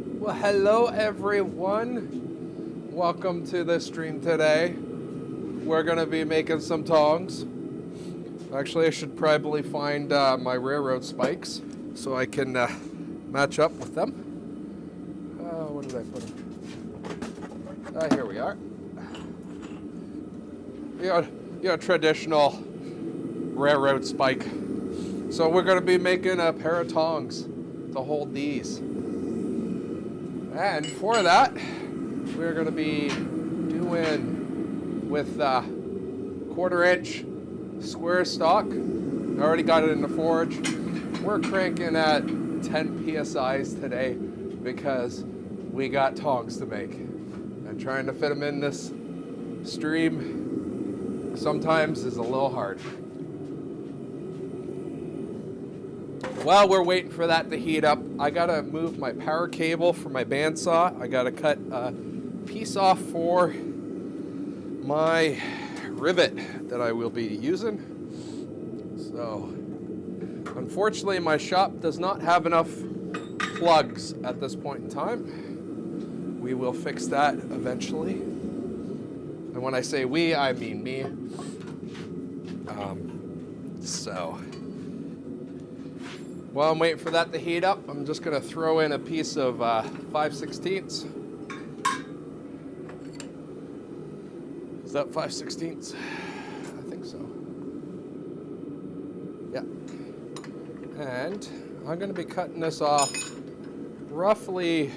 Well, hello everyone. Welcome to the stream today. We're going to be making some tongs. Actually, I should probably find my railroad spikes so I can match up with them. Where did I put them? Here we are. Traditional railroad spike. So we're going to be making a pair of tongs to hold these. And for that, we're going to be doing with 1/4 inch square stock. I already got it in the forge. We're cranking at 10 PSIs today because we got tongs to make. And trying to fit them in this stream sometimes is a little hard. While we're waiting for that to heat up, I gotta move my power cable for my bandsaw. I gotta cut a piece off for my rivet that I will be using. So, unfortunately, my shop does not have enough plugs at this point in time. We will fix that eventually. And when I say we, I mean me. While I'm waiting for that to heat up, I'm just going to throw in a piece of 5/16. Is that 5/16? I think so. Yeah. And I'm going to be cutting this off roughly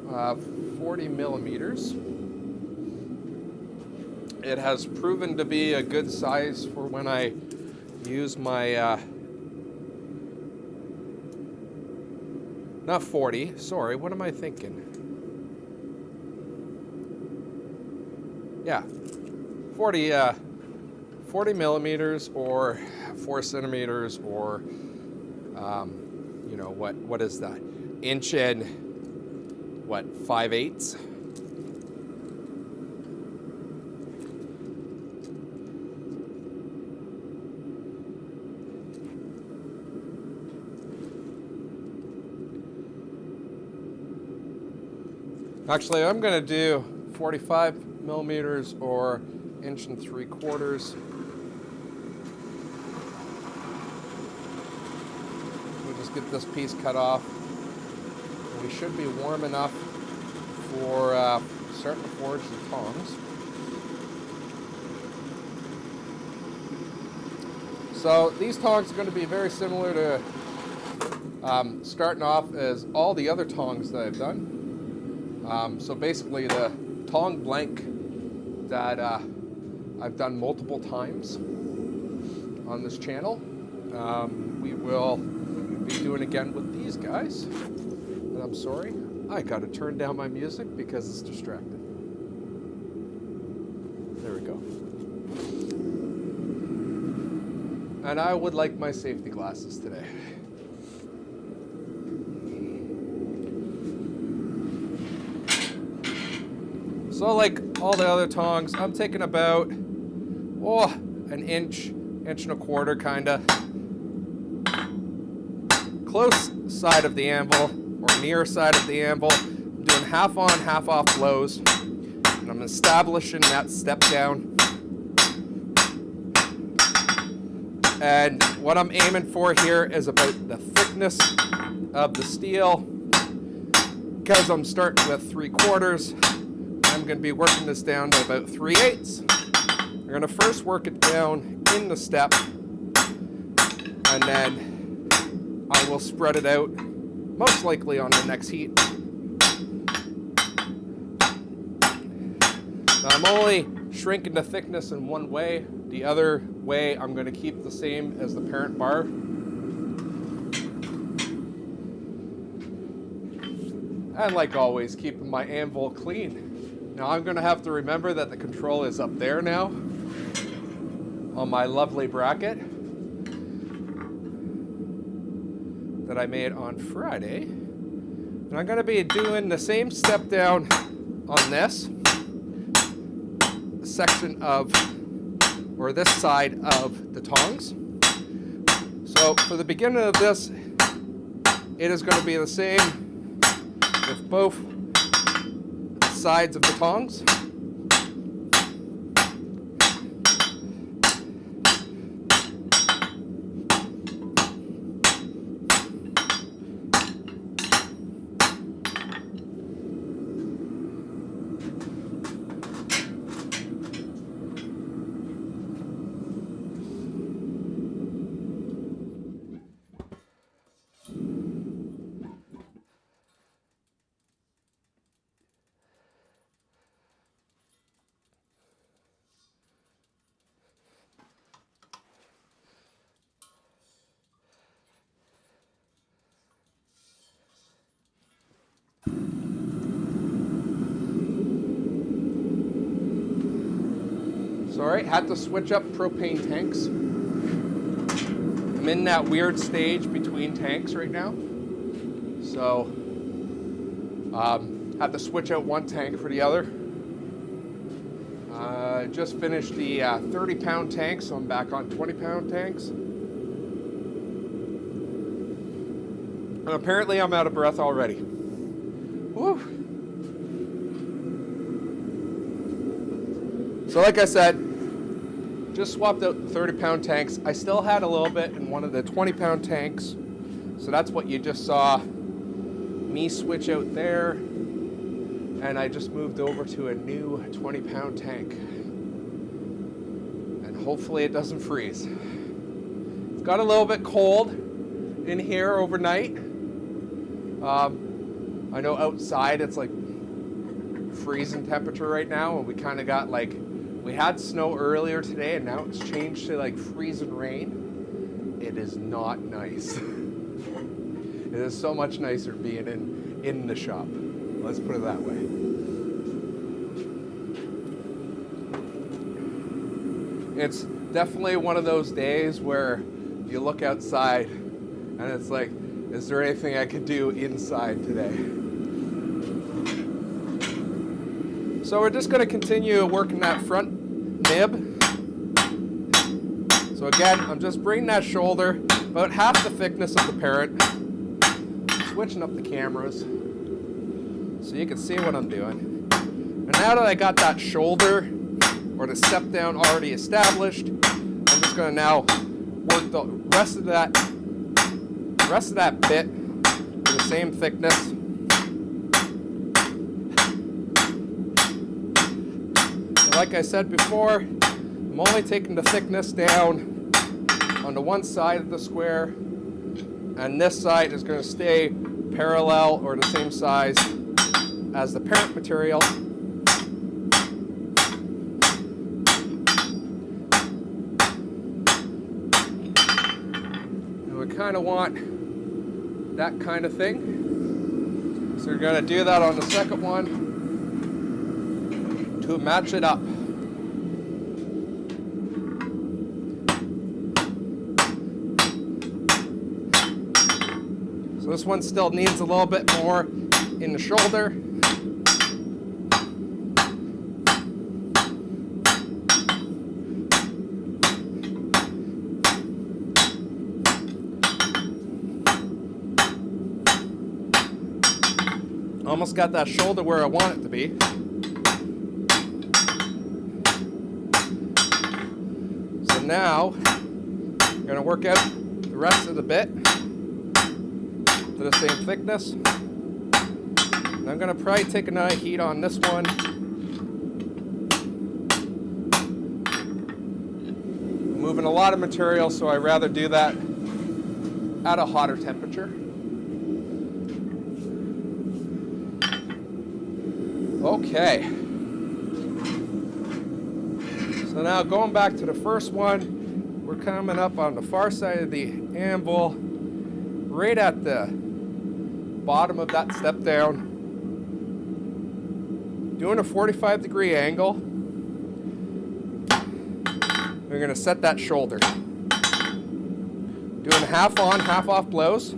40 millimeters. It has proven to be a good size for when I use my not 40, sorry, what am I thinking? Yeah, 40 millimeters or 4 centimeters or, what is that? Inch and, 5/8? Actually, I'm going to do 45 millimeters or 1 3/4. We'll just get this piece cut off. We should be warm enough for starting to forge the tongs. So these tongs are going to be very similar to starting off as all the other tongs that I've done. So basically the tong blank that I've done multiple times on this channel, we will be doing again with these guys. And I'm sorry, I gotta turn down my music because it's distracting. There we go. And I would like my safety glasses today. So like all the other tongs, I'm taking about, 1 inch, 1 1/4 kinda. Close side of the anvil, or near side of the anvil. I'm doing half on, half off blows. And I'm establishing that step down. And what I'm aiming for here is about the thickness of the steel. Because I'm starting with 3/4. I'm going to be working this down to about 3/8. I'm going to first work it down in the step, and then I will spread it out, most likely on the next heat. Now I'm only shrinking the thickness in one way. The other way I'm going to keep the same as the parent bar. And like always, keeping my anvil clean. Now I'm going to have to remember that the control is up there now on my lovely bracket that I made on Friday. And I'm going to be doing the same step down on this section of, or this side of the tongs. So for the beginning of this, it is going to be the same with both sides of the tongs. Sorry, had to switch up propane tanks. I'm in that weird stage between tanks right now. So, had to switch out one tank for the other. I just finished the 30-pound tank, so I'm back on 20-pound tanks. And apparently I'm out of breath already. Woo. So like I said, just swapped out the 30-pound tanks. I still had a little bit in one of the 20-pound tanks. So that's what you just saw me switch out there. And I just moved over to a new 20-pound tank. And hopefully it doesn't freeze. It's got a little bit cold in here overnight. I know outside it's like freezing temperature right now, and we kind of got like, we had snow earlier today and now it's changed to like freezing rain. It is not nice. It is so much nicer being in the shop. Let's put it that way. It's definitely one of those days where you look outside and it's like, is there anything I could do inside today? So we're just going to continue working that front nib. So again, I'm just bringing that shoulder about half the thickness of the parrot, switching up the cameras so you can see what I'm doing. And now that I got that shoulder or the step down already established, I'm just going to now work the rest of that bit to the same thickness. Like I said before, I'm only taking the thickness down on the one side of the square, and this side is going to stay parallel or the same size as the parent material. And we kind of want that kind of thing. So we're going to do that on the second one to match it up. So this one still needs a little bit more in the shoulder. Almost got that shoulder where I want it to be. So now, I'm going to work out the rest of the bit to the same thickness. And I'm going to probably take another heat on this one. I'm moving a lot of material, so I'd rather do that at a hotter temperature. Okay. So now going back to the first one, we're coming up on the far side of the anvil, right at the bottom of that step down, doing a 45-degree angle. We're going to set that shoulder. Doing half on, half off blows.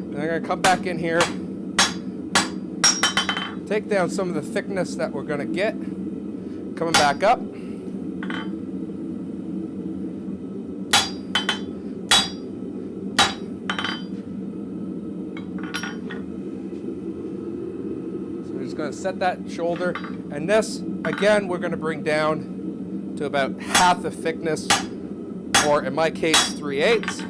And I'm going to come back in here, take down some of the thickness that we're going to get, coming back up. just going to set that shoulder. And this, again, we're going to bring down to about half the thickness, or in my case, 3/8.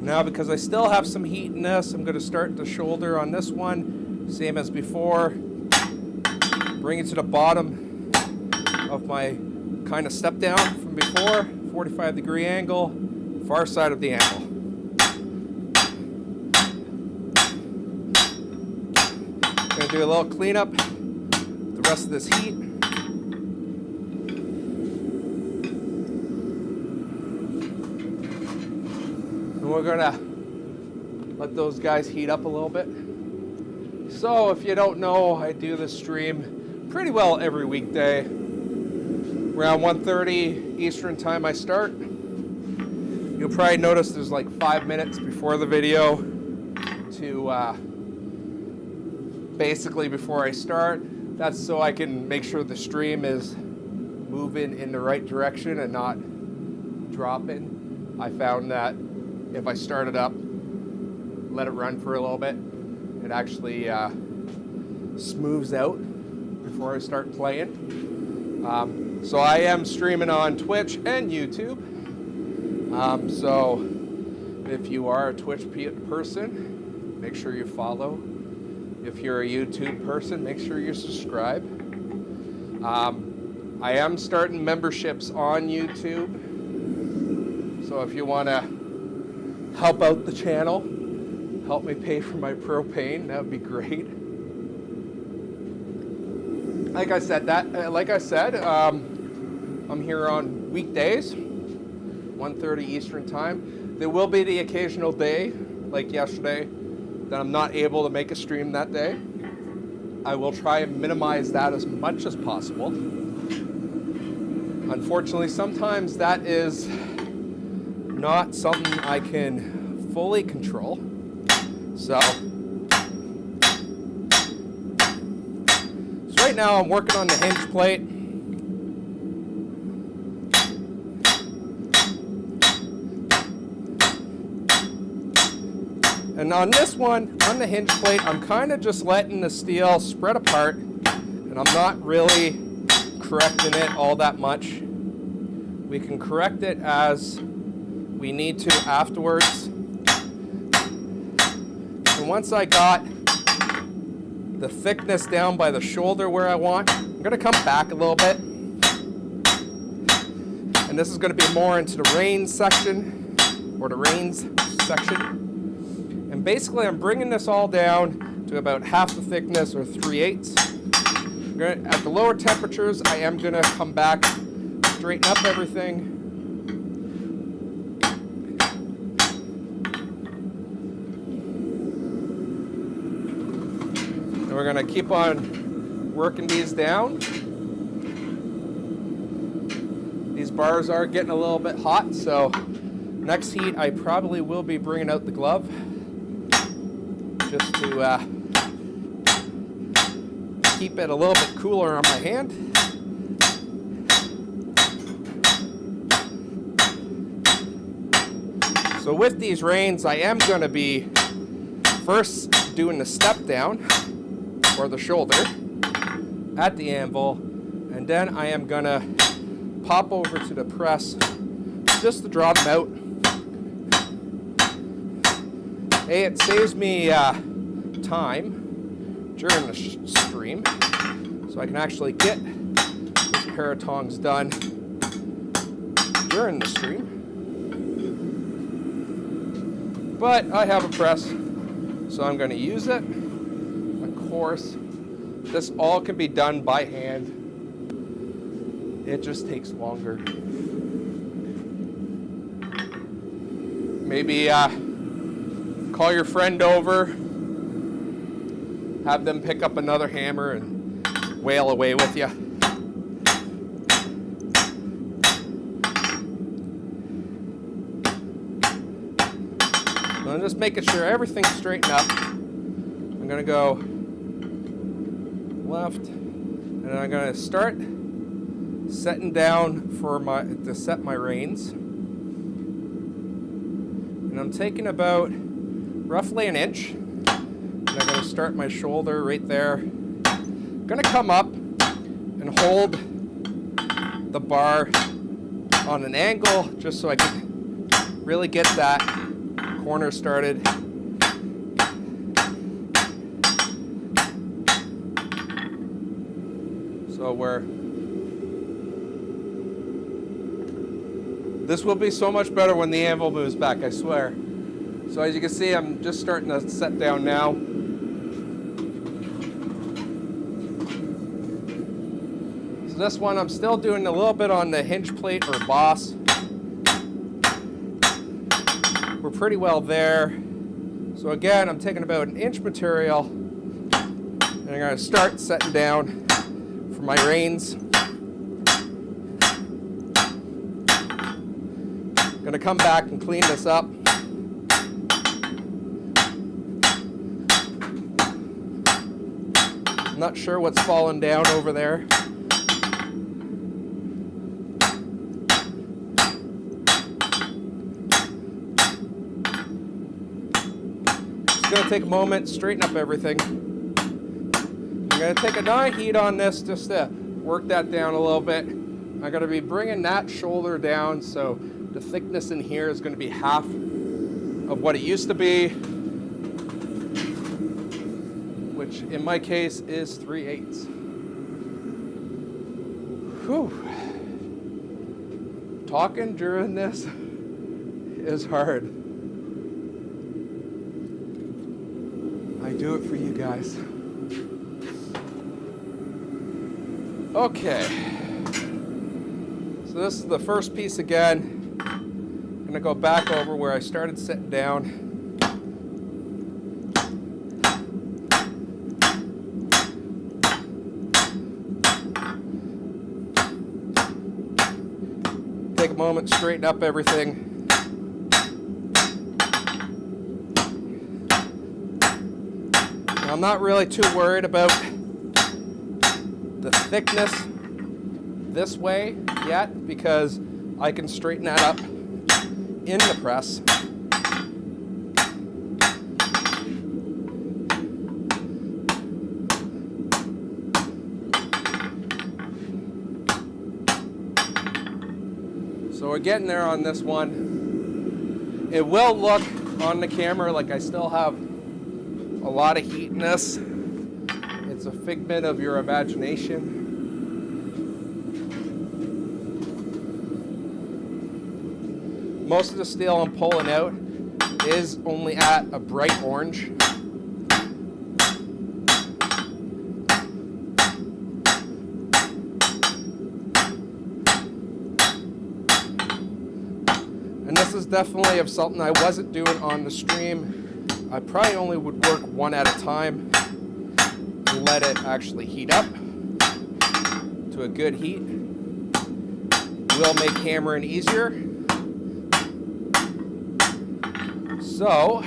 Now, because I still have some heat in this, I'm going to start the shoulder on this one, same as before. Bring it to the bottom of my kind of step down from before, 45-degree angle, far side of the angle. Going to do a little cleanup, the rest of this heat. We're gonna let those guys heat up a little bit. So if you don't know, I do this stream pretty well every weekday. Around 1:30 Eastern time I start. You'll probably notice there's like 5 minutes before the video to basically before I start. That's so I can make sure the stream is moving in the right direction and not dropping. I found that if I start it up, let it run for a little bit, it actually smooths out before I start playing. So I am streaming on Twitch and YouTube. So if you are a Twitch person, make sure you follow. If you're a YouTube person, make sure you subscribe. I am starting memberships on YouTube. So if you want to help out the channel, help me pay for my propane, that would be great. Like I said, I'm here on weekdays, 1:30 Eastern time. There will be the occasional day, like yesterday, that I'm not able to make a stream that day. I will try and minimize that as much as possible. Unfortunately, sometimes that is not something I can fully control. So right now I'm working on the hinge plate. And on this one, on the hinge plate, I'm kind of just letting the steel spread apart, and I'm not really correcting it all that much. We can correct it as we need to afterwards. And once I got the thickness down by the shoulder where I want, I'm going to come back a little bit. And this is going to be more into the reins section, or the reins section. And basically I'm bringing this all down to about half the thickness, or 3/8. At the lower temperatures, I am going to come back, straighten up everything. And we're going to keep on working these down. These bars are getting a little bit hot, so next heat I probably will be bringing out the glove just to keep it a little bit cooler on my hand. So with these reins, I am going to be first doing the step down, or the shoulder, at the anvil, and then I am going to pop over to the press just to draw them out. Hey, it saves me time during the stream, so I can actually get this pair of tongs done during the stream. But I have a press, so I'm going to use it. Of course, this all can be done by hand. It just takes longer. Maybe call your friend over, have them pick up another hammer, and whale away with you. I'm just making sure everything's straightened up. I'm gonna go left, and I'm gonna start setting down to set my reins. And I'm taking about roughly an inch. And I'm gonna start my shoulder right there. I'm gonna come up and hold the bar on an angle just so I can really get that corner started. So this will be so much better when the anvil moves back, I swear. So as you can see, I'm just starting to set down now. So this one, I'm still doing a little bit on the hinge plate or boss. We're pretty well there. So again, I'm taking about an inch material, and I'm gonna start setting down for my reins. Gonna come back and clean this up. I'm not sure what's fallen down over there. Gonna take a moment, straighten up everything. I'm gonna take a nine heat on this just to work that down a little bit. I'm gonna be bringing that shoulder down, so the thickness in here is gonna be half of what it used to be, which in my case is 3/8. Whew. Talking during this is hard. I do it for you guys. Okay. So this is the first piece again. I'm gonna go back over where I started sitting down. Take a moment, straighten up everything. I'm not really too worried about the thickness this way yet because I can straighten that up in the press. So we're getting there on this one. It will look on the camera like I still have a lot of heat in this. It's a figment of your imagination. Most of the steel I'm pulling out is only at a bright orange. And this is definitely of something I wasn't doing on the stream. I probably only would work one at a time and let it actually heat up to a good heat. Will make hammering easier. So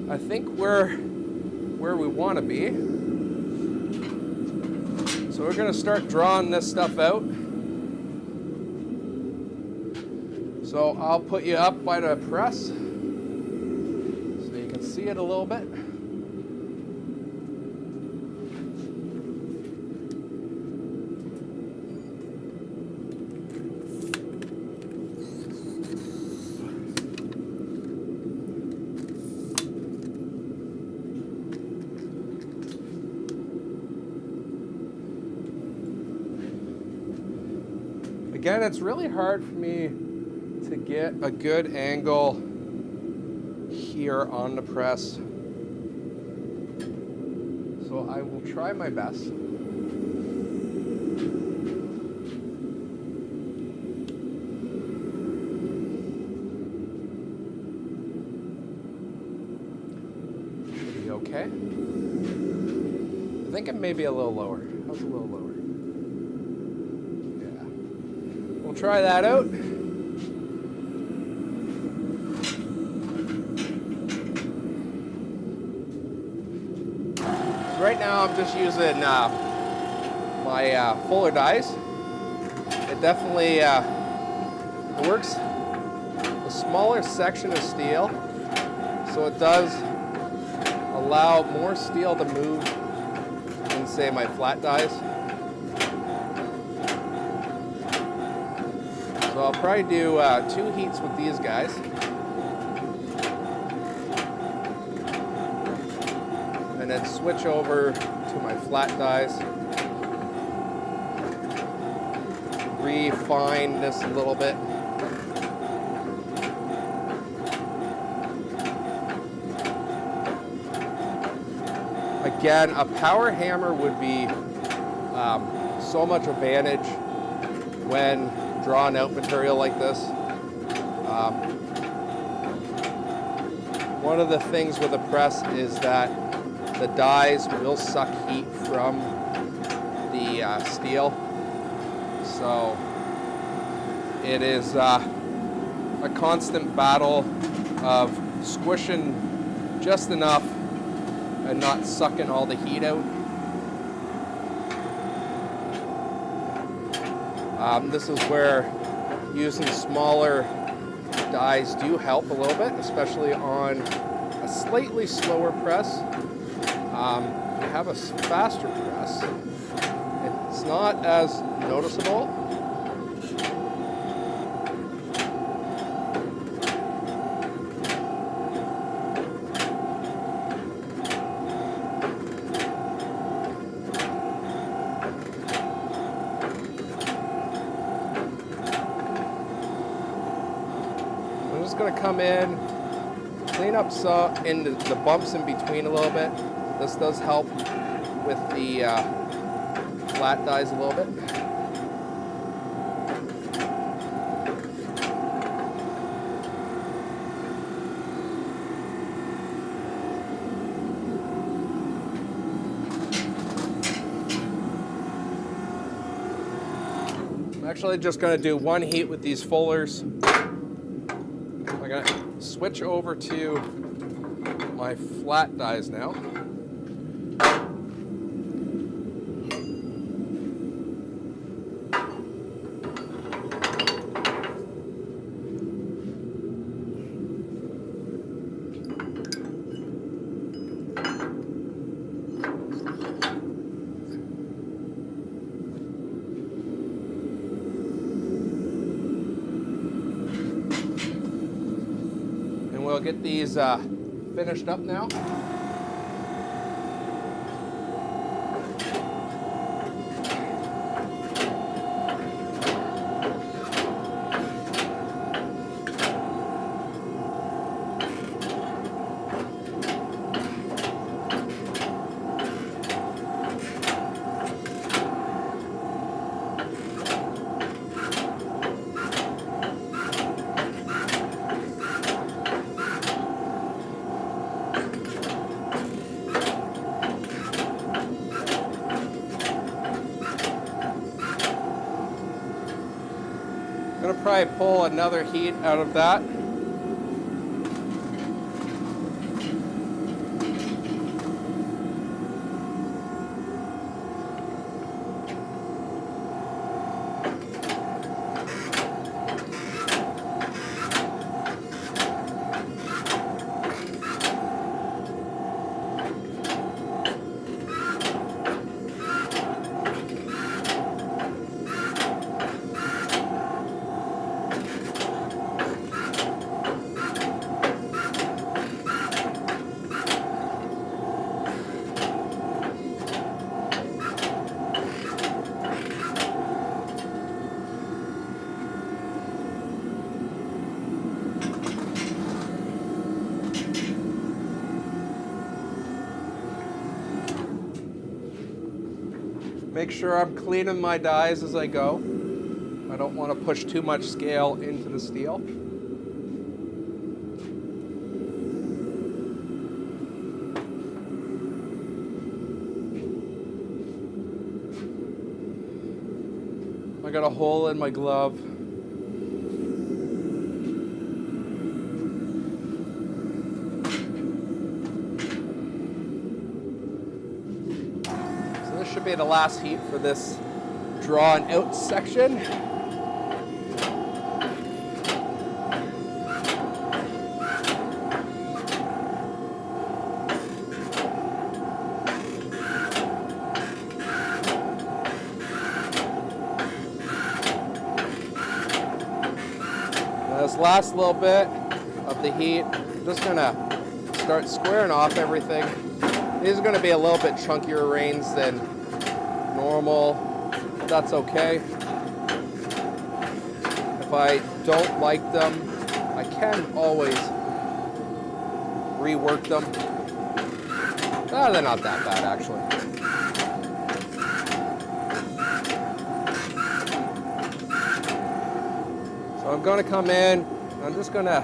I think we're where we want to be. So we're going to start drawing this stuff out. So I'll put you up by the press. See it a little bit. Again, it's really hard for me to get a good angle here on the press, so I will try my best. Should be okay. thinking maybe a little lower. How's a little lower? Yeah. We'll try that out. Right now I'm just using my fuller dies. It definitely works a smaller section of steel, so it does allow more steel to move than, say, my flat dies. So I'll probably do 2 heats with these guys. And then switch over to my flat dies. Refine this a little bit. Again, a power hammer would be so much advantage when drawing out material like this. One of the things with a press is that the dies will suck heat from the steel. So it is a constant battle of squishing just enough and not sucking all the heat out. This is where using smaller dies do help a little bit, especially on a slightly slower press. If you have a faster press, it's not as noticeable. I'm just going to come in, clean up in the bumps in between a little bit. This does help with the flat dies a little bit. I'm actually just going to do 1 heat with these fullers. I'm going to switch over to my flat dies now. We'll get these finished up now. I'm gonna probably pull another heat out of that. Make sure I'm cleaning my dies as I go. I don't want to push too much scale into the steel. got a hole in my glove. So this should be the last heat for this drawn out section. This last little bit of the heat, I'm just gonna start squaring off everything. These are gonna be a little bit chunkier reins than normal, but that's okay. If I don't like them, I can always rework them. They're not that bad actually. So I'm going to come in, I'm just going to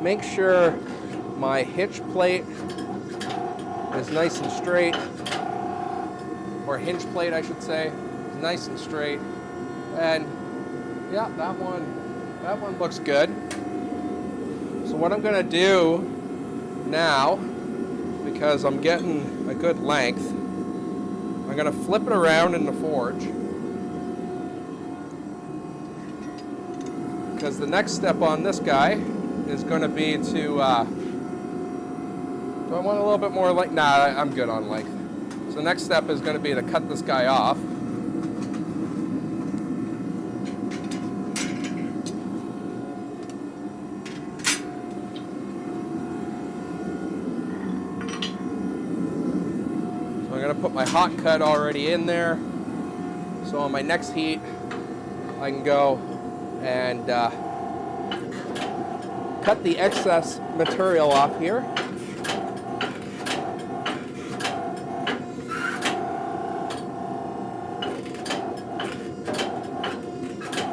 make sure my hitch plate is nice and straight, or hinge plate I should say, is nice and straight. And yeah, that one looks good. So what I'm going to do now, because I'm getting a good length, I'm going to flip it around in the forge. Because the next step on this guy is going to be to, do I want a little bit more length? Nah, I'm good on length. So the next step is going to be to cut this guy off. So I'm going to put my hot cut already in there. So on my next heat, I can go and cut the excess material off here.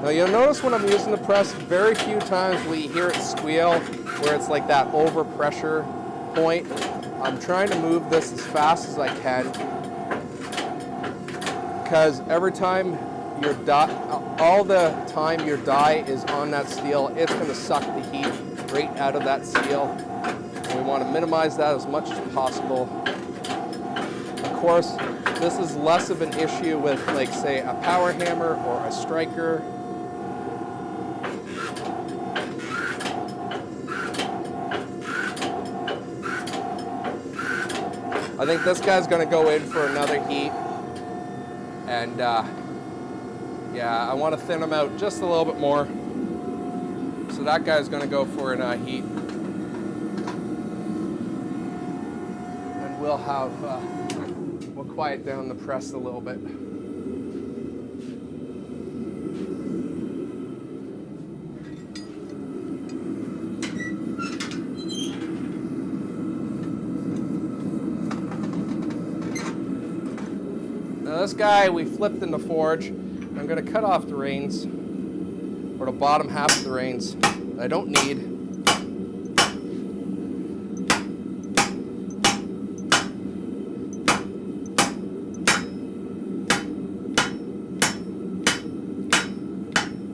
Now you'll notice when I'm using the press, very few times will you hear it squeal, where it's like that overpressure point. I'm trying to move this as fast as I can, because every time your all the time your die is on that steel, it's going to suck the heat right out of that steel. And we want to minimize that as much as possible. Of course, this is less of an issue with, like, say, a power hammer or a striker. I think this guy's going to go in for another heat. And yeah, I want to thin them out just a little bit more. So that guy's going to go for a heat. And we'll have, we'll quiet down the press a little bit. Now this guy we flipped in the forge. I'm going to cut off the reins, or the bottom half of the reins that I don't need.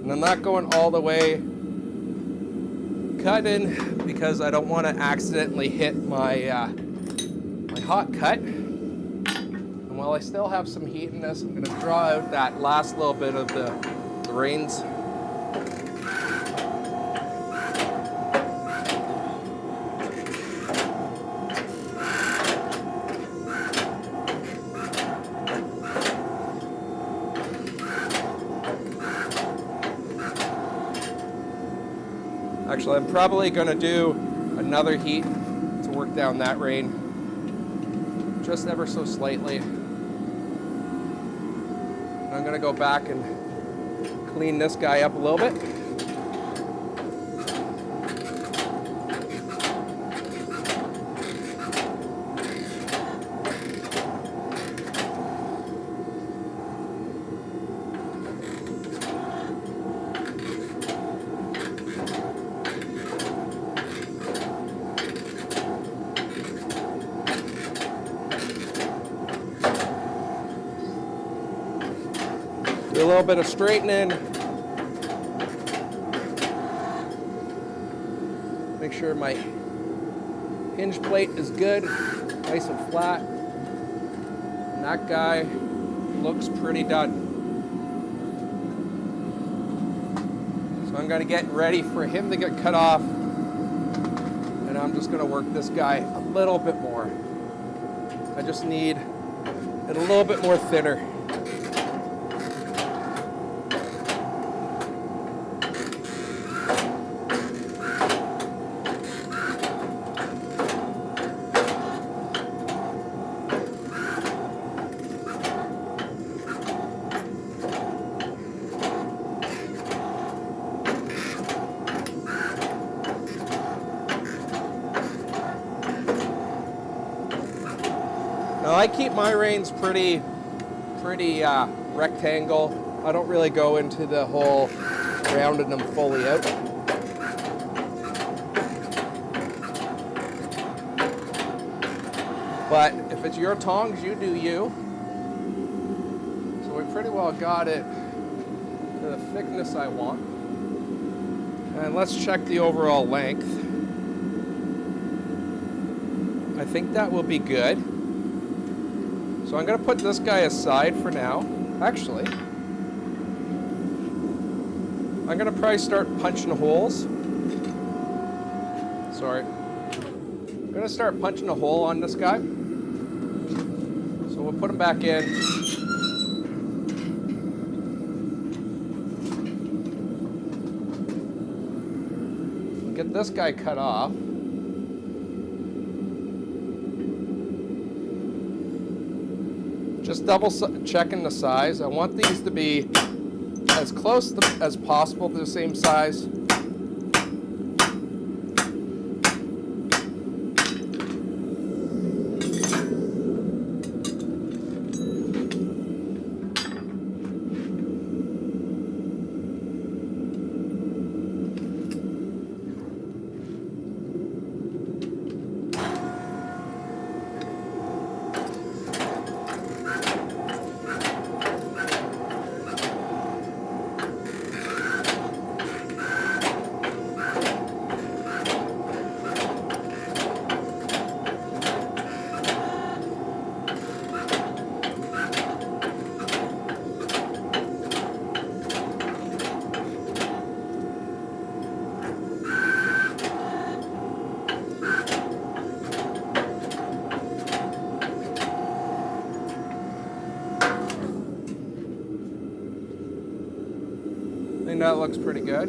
And I'm not going all the way cut in because I don't want to accidentally hit my, my hot cut. And while I still have some heat in this, I'm going to draw out that last little bit of the reins. Actually, I'm probably going to do another heat to work down that rein, just ever so slightly. And I'm going to go back and clean this guy up a little bit. Do a little bit of straightening. Make sure my hinge plate is good, nice and flat. And that guy looks pretty done. So I'm gonna get ready for him to get cut off. And I'm just gonna work this guy a little bit more. I just need it a little bit more thinner. Now I keep my reins pretty rectangle. I don't really go into the whole rounding them fully out. But if it's your tongs, you do you. So we pretty well got it to the thickness I want. And let's check the overall length. I think that will be good. So I'm going to put this guy aside for now. Actually, I'm going to probably start punching holes. Sorry. I'm going to start punching a hole on this guy. So we'll put him back in. Get this guy cut off. Just double checking the size. I want these to be as close as possible to the same size. I think that looks pretty good.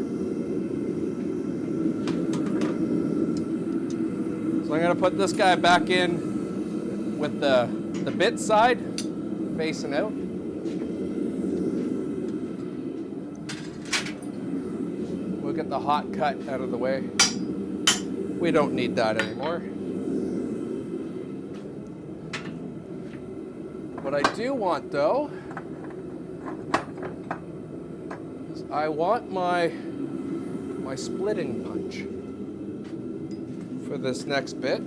So I'm going to put this guy back in with the bit side facing out. We'll get the hot cut out of the way. We don't need that anymore. What I do want though, I want my splitting punch for this next bit.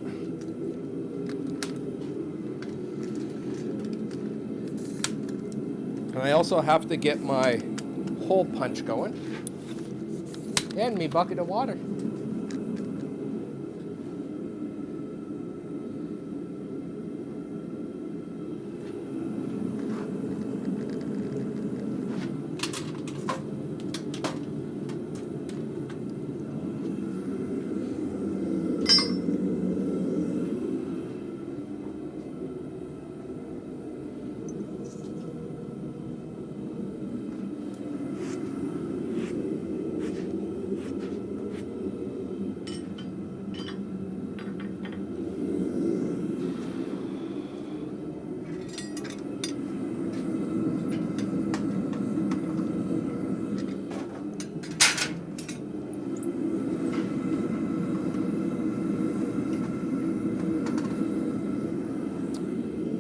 And I also have to get my hole punch going and me bucket of water.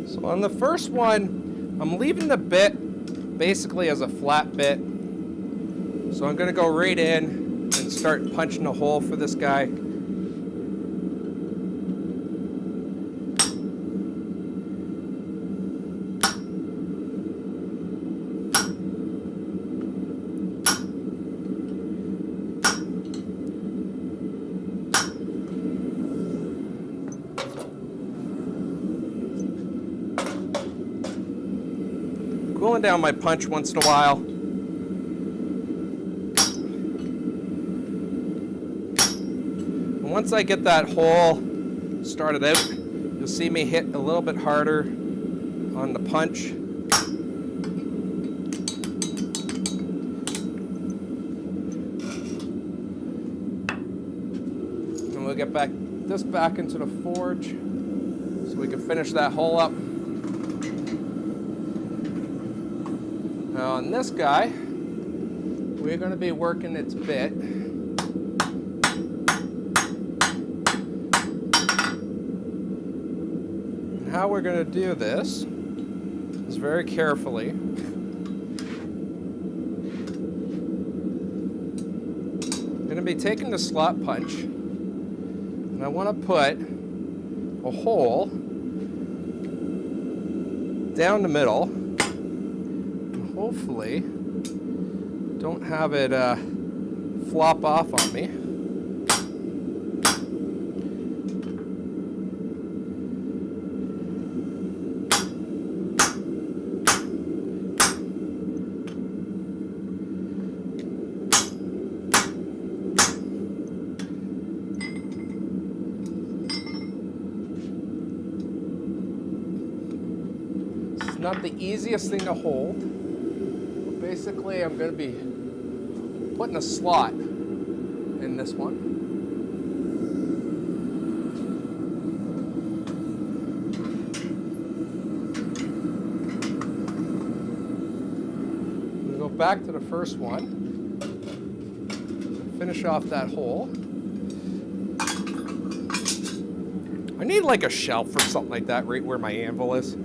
So on the first one, I'm leaving the bit basically as a flat bit. So I'm going to go right in and start punching a hole for this guy. cooling down my punch once in a while. And once I get that hole started out, you'll see me hit a little bit harder on the punch. And we'll get this back into the forge so we can finish that hole up. Now on this guy, we're going to be working its bit. And how we're going to do this is very carefully. I'm going to be taking the slot punch, and I want to put a hole down the middle, and hopefully don't have it flop off on me. Not the easiest thing to hold, but basically I'm going to be putting a slot in this one. We go back to the first one, finish off that hole. I need like a shelf or something like that right where my anvil is.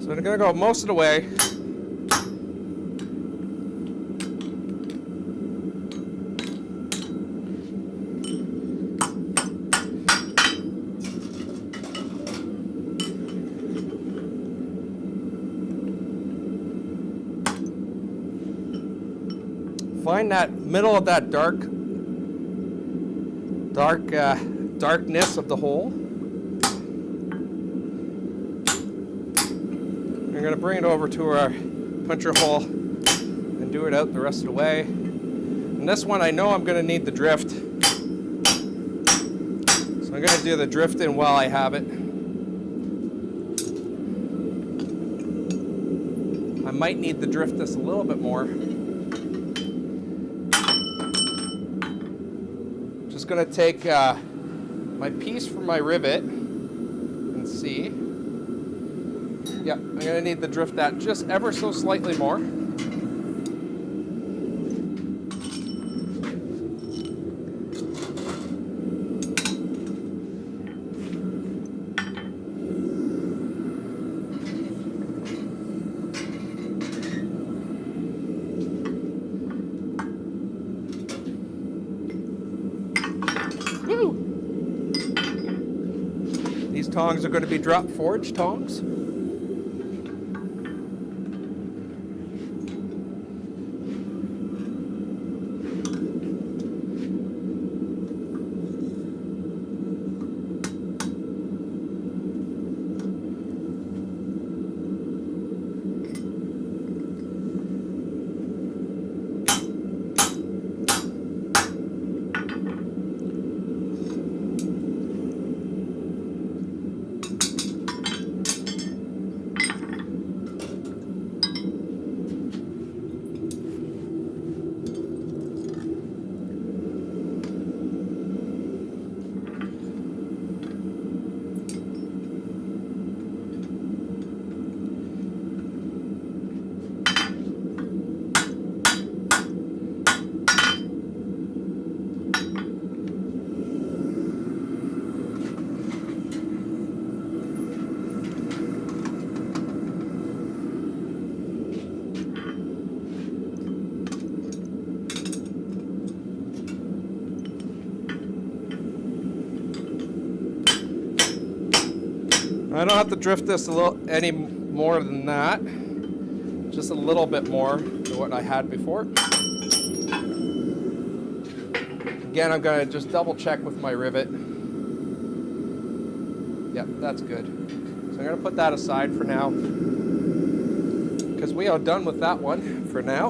So I'm going to go most of the way. Find that middle of that darkness of the hole. We're going to bring it over to our puncher hole and do it out the rest of the way. And this one I know I'm going to need the drift. So I'm going to do the drifting while I have it. I might need to drift this a little bit more. Just going to take my piece from my rivet and see. Yeah, I'm going to need to drift that just ever so slightly more. Woo! These tongs are going to be drop forge tongs. I don't have to drift this any more than that. Just a little bit more than what I had before. Again, I'm going to just double check with my rivet. Yep, that's good. So I'm going to put that aside for now, because we are done with that one for now.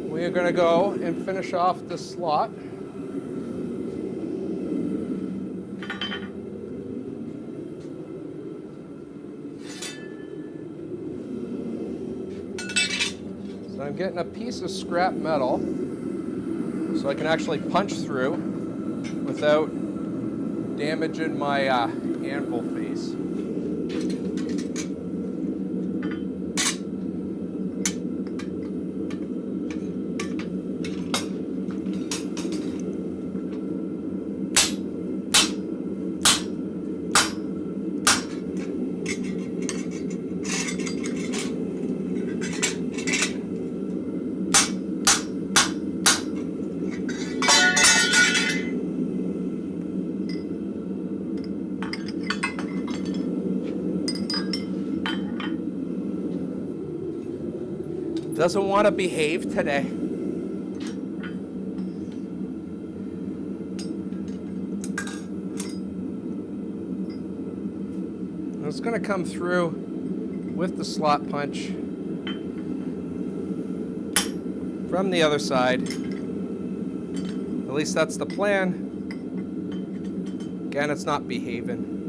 We are going to go and finish off the slot. So I'm getting a piece of scrap metal so I can actually punch through without damaging my anvil face. Doesn't want to behave today. It's going to come through with the slot punch from the other side. At least that's the plan. Again, it's not behaving.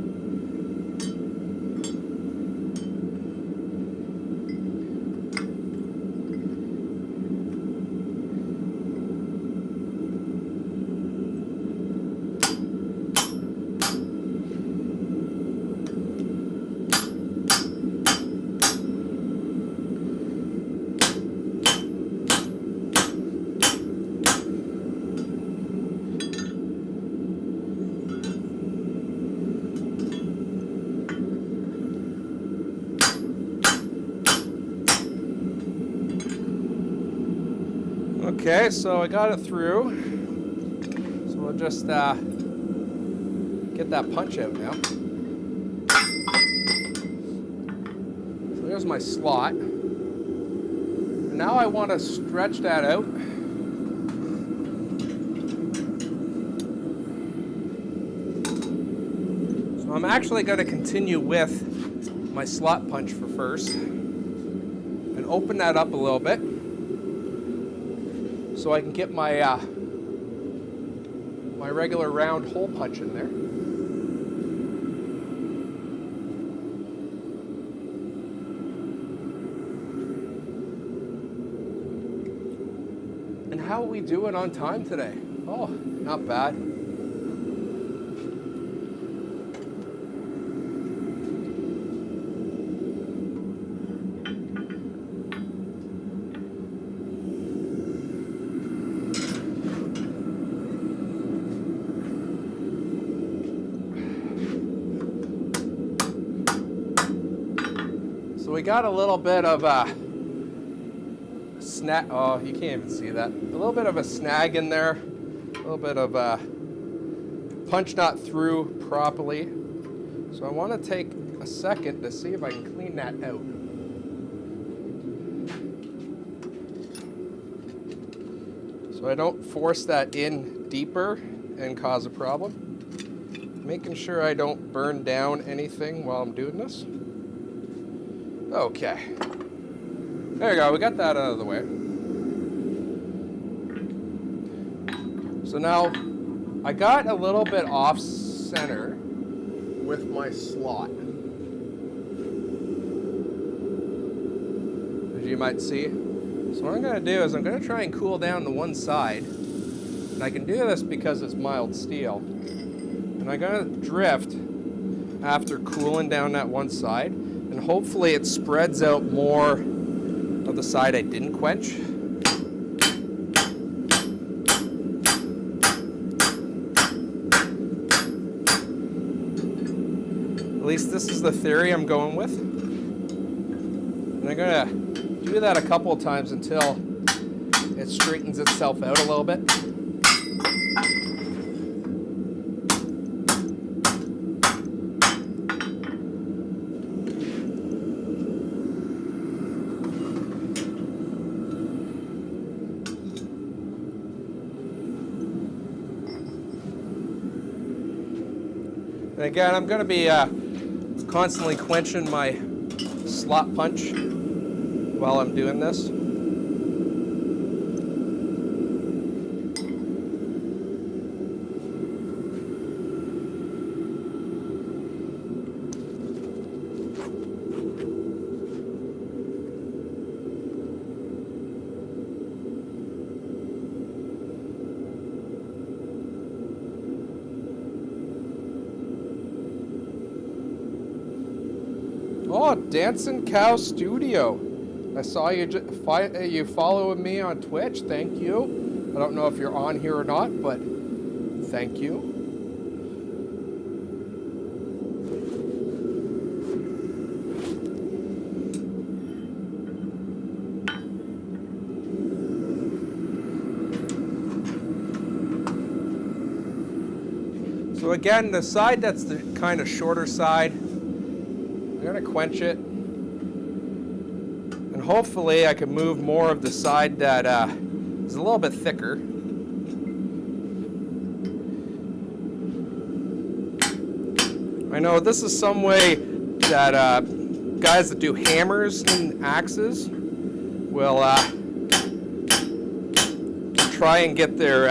Okay, so I got it through. So we'll just get that punch out now. So there's my slot. Now I want to stretch that out. So I'm actually going to continue with my slot punch for first and open that up a little bit, so I can get my my regular round hole punch in there. And how are we doing on time today? Oh, not bad. We got a little bit of a snag. Oh, you can't even see that. A little bit of a snag in there. A little bit of a punch not through properly. So I want to take a second to see if I can clean that out. So I don't force that in deeper and cause a problem. Making sure I don't burn down anything while I'm doing this. Okay, there you go, we got that out of the way. So now, I got a little bit off center with my slot, as you might see. So what I'm going to do is I'm going to try and cool down to one side, and I can do this because it's mild steel. And I'm going to drift after cooling down that one side. And hopefully it spreads out more of the side I didn't quench. At least this is the theory I'm going with. And I'm going to do that a couple of times until it straightens itself out a little bit. And again, I'm going to be constantly quenching my slot punch while I'm doing this. Oh, Dancing Cow Studio. I saw you following me on Twitch. Thank you. I don't know if you're on here or not, but thank you. So again, the side that's the kind of shorter side, I'm going to quench it, and hopefully I can move more of the side that is a little bit thicker. I know this is some way that guys that do hammers and axes will try and get their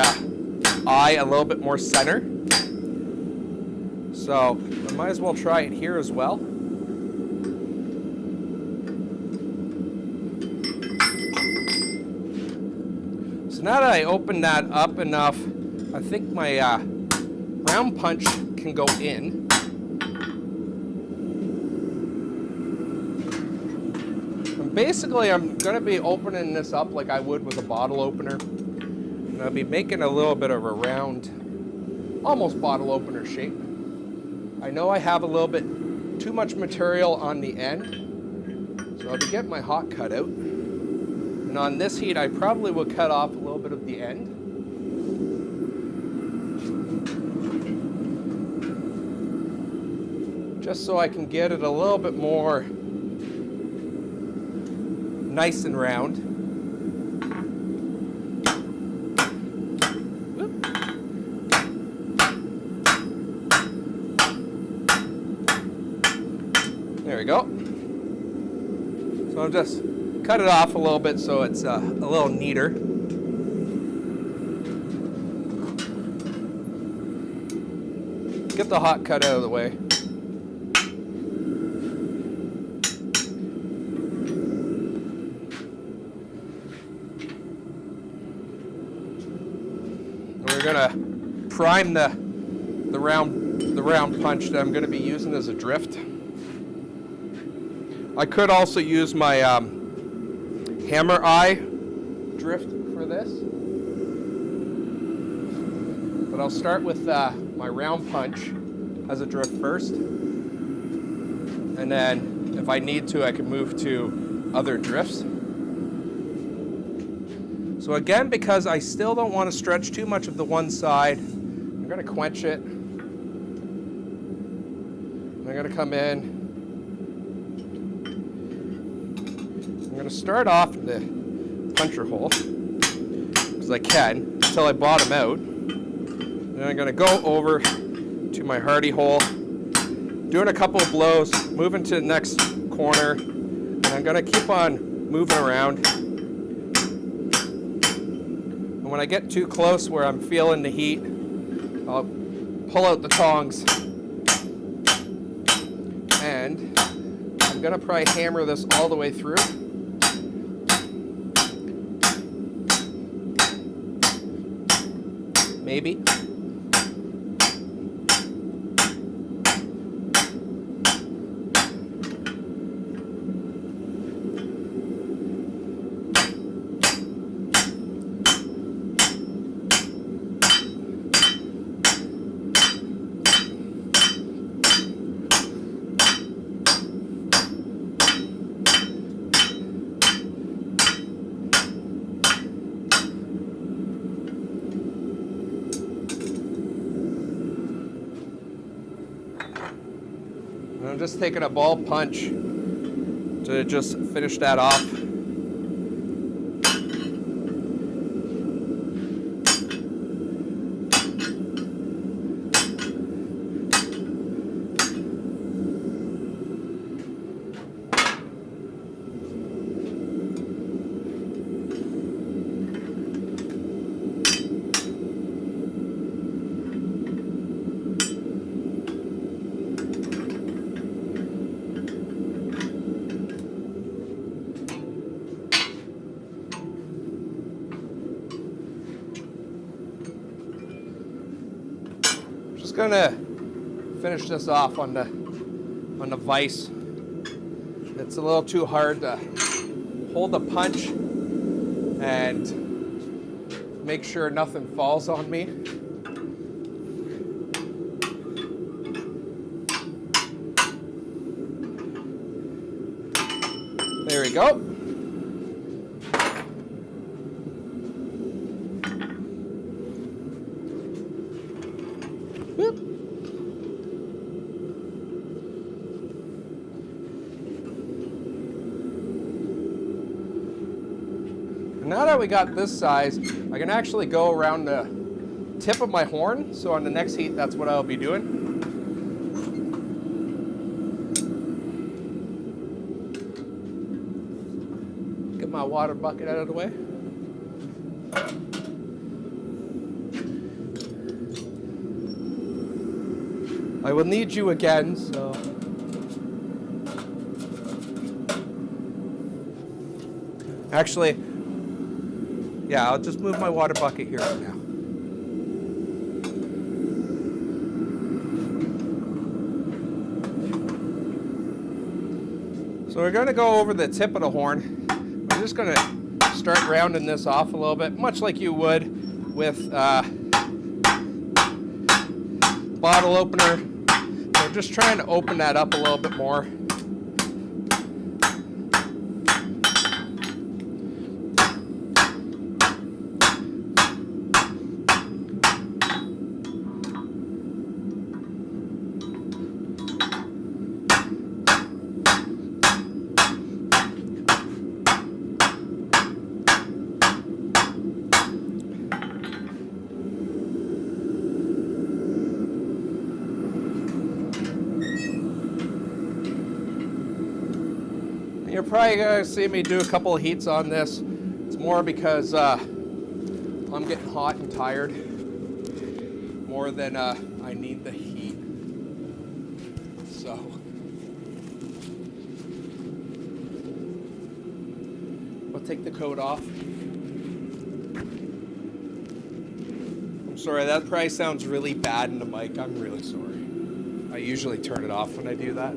eye a little bit more center. So I might as well try it here as well. So now that I opened that up enough, I think my round punch can go in. And basically, I'm going to be opening this up like I would with a bottle opener. And I'll be making a little bit of a round, almost bottle opener shape. I know I have a little bit too much material on the end, so I'll be getting my hot cut out. And on this heat, I probably will cut off a little bit of the end. Just so I can get it a little bit more nice and round. There we go. So I'm just cut it off a little bit so it's a little neater. Get the hot cut out of the way. We're gonna prime the round punch that I'm gonna be using as a drift. I could also use my hammer eye drift for this, but I'll start with my round punch as a drift first, and then if I need to, I can move to other drifts. So again, because I still don't want to stretch too much of the one side, I'm going to quench it. I'm going to come in. I'm going to start off the puncher hole, because I can, until I bottom out. Then I'm going to go over to my hardy hole, doing a couple of blows, moving to the next corner, and I'm going to keep on moving around. And when I get too close where I'm feeling the heat, I'll pull out the tongs, and I'm going to probably hammer this all the way through. Maybe. I'm just taking a ball punch to just finish that off. gonna finish this off on the vise. It's a little too hard to hold the punch and make sure nothing falls on me. There we go. Whoop. Now that we got this size, I can actually go around the tip of my horn. So on the next heat, that's what I'll be doing. Get my water bucket out of the way. I will need you again, so. Actually, yeah, I'll just move my water bucket here for now. So we're going to go over the tip of the horn. I'm just going to start rounding this off a little bit, much like you would with bottle opener. So just trying to open that up a little bit more. You're probably going to see me do a couple of heats on this. It's more because I'm getting hot and tired more than I need the heat. So I'll take the coat off. I'm sorry, that probably sounds really bad in the mic. I'm really sorry. I usually turn it off when I do that.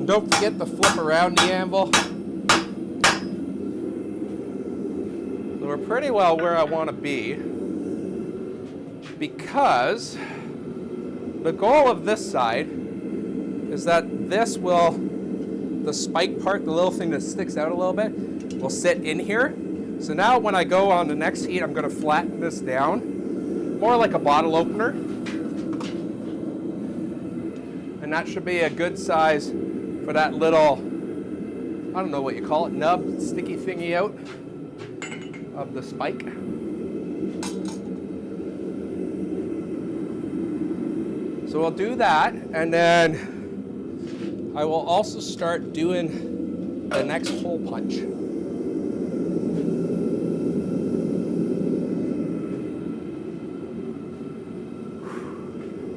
Don't forget to flip around the anvil. So we're pretty well where I want to be, because the goal of this side is that this will, the spike part, the little thing that sticks out a little bit, will sit in here. So now when I go on the next heat, I'm going to flatten this down, more like a bottle opener. And that should be a good size for that little, I don't know what you call it, nub, sticky thingy out of the spike. So we'll do that, and then I will also start doing the next hole punch.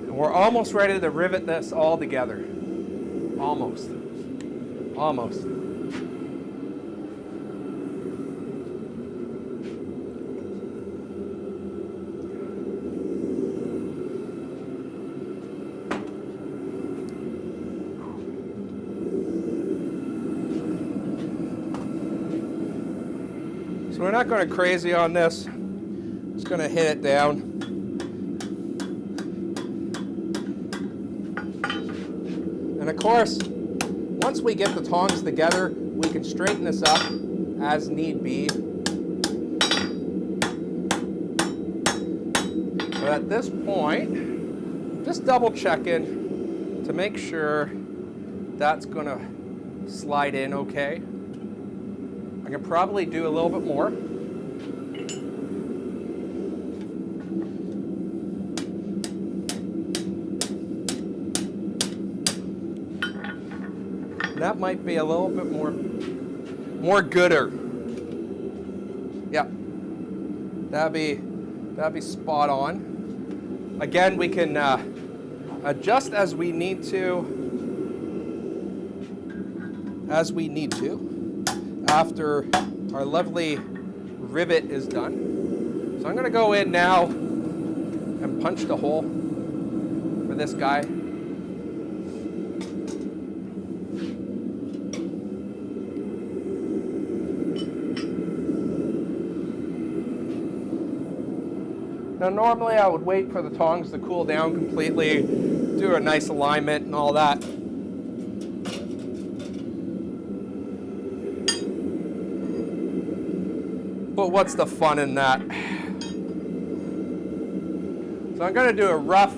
And we're almost ready to rivet this all together. Almost. Almost. So we're not going crazy on this. Just going to hit it down. And of course, once we get the tongs together, we can straighten this up as need be. But at this point, just double checking to make sure that's gonna slide in okay. I can probably do a little bit more. That might be a little bit more gooder. Yeah, that'd be spot on. Again, we can adjust as we need to after our lovely rivet is done. So I'm going to go in now and punch the hole for this guy. Now normally I would wait for the tongs to cool down completely, do a nice alignment and all that. But what's the fun in that? So I'm going to do a rough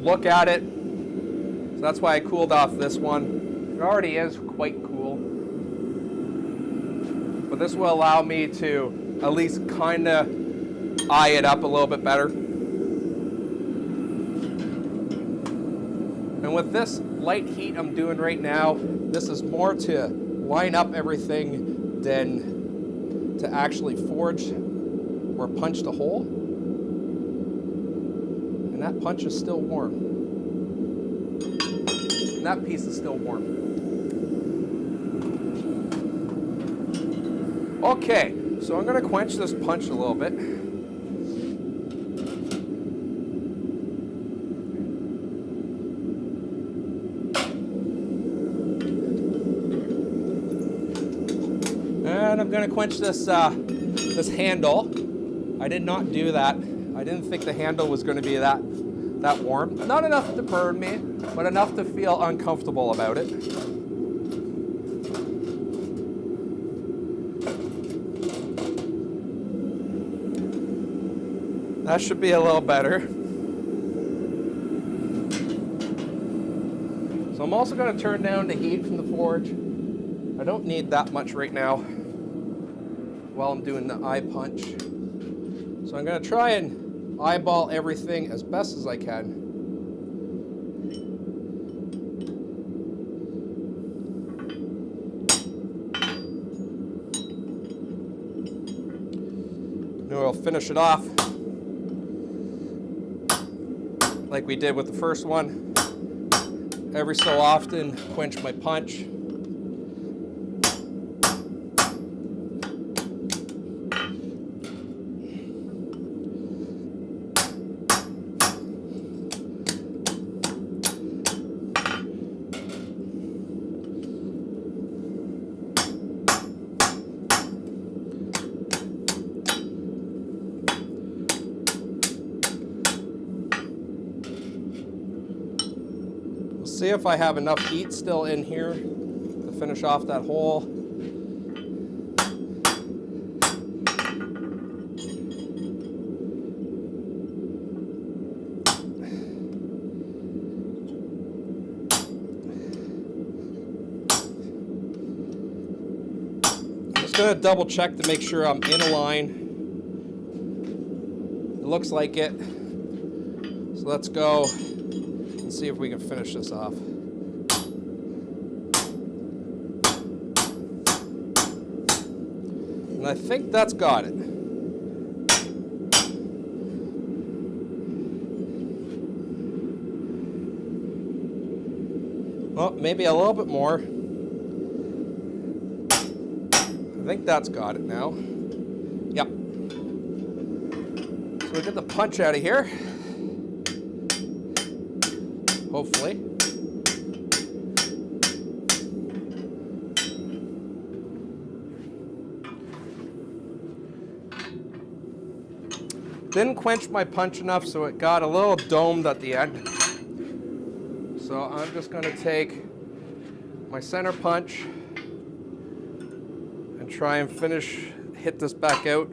look at it. So that's why I cooled off this one. It already is quite cool. But this will allow me to at least kind of eye it up a little bit better. And with this light heat I'm doing right now, this is more to line up everything than to actually forge or punch the hole. And that punch is still warm. And that piece is still warm. Okay, so I'm going to quench this punch a little bit. And I'm going to quench this this handle. I did not do that. I didn't think the handle was going to be that warm. Not enough to burn me, but enough to feel uncomfortable about it. That should be a little better. So I'm also going to turn down the heat from the forge. I don't need that much right now while I'm doing the eye punch. So I'm going to try and eyeball everything as best as I can. Now I'll finish it off like we did with the first one. Every so often, quench my punch. See if I have enough heat still in here to finish off that hole. I'm just going to double check to make sure I'm in a line. It looks like it. So let's go. See if we can finish this off. And I think that's got it. Well, maybe a little bit more. I think that's got it now. Yep. So we get the punch out of here. Hopefully. Didn't quench my punch enough, so it got a little domed at the end. So I'm just going to take my center punch and try and hit this back out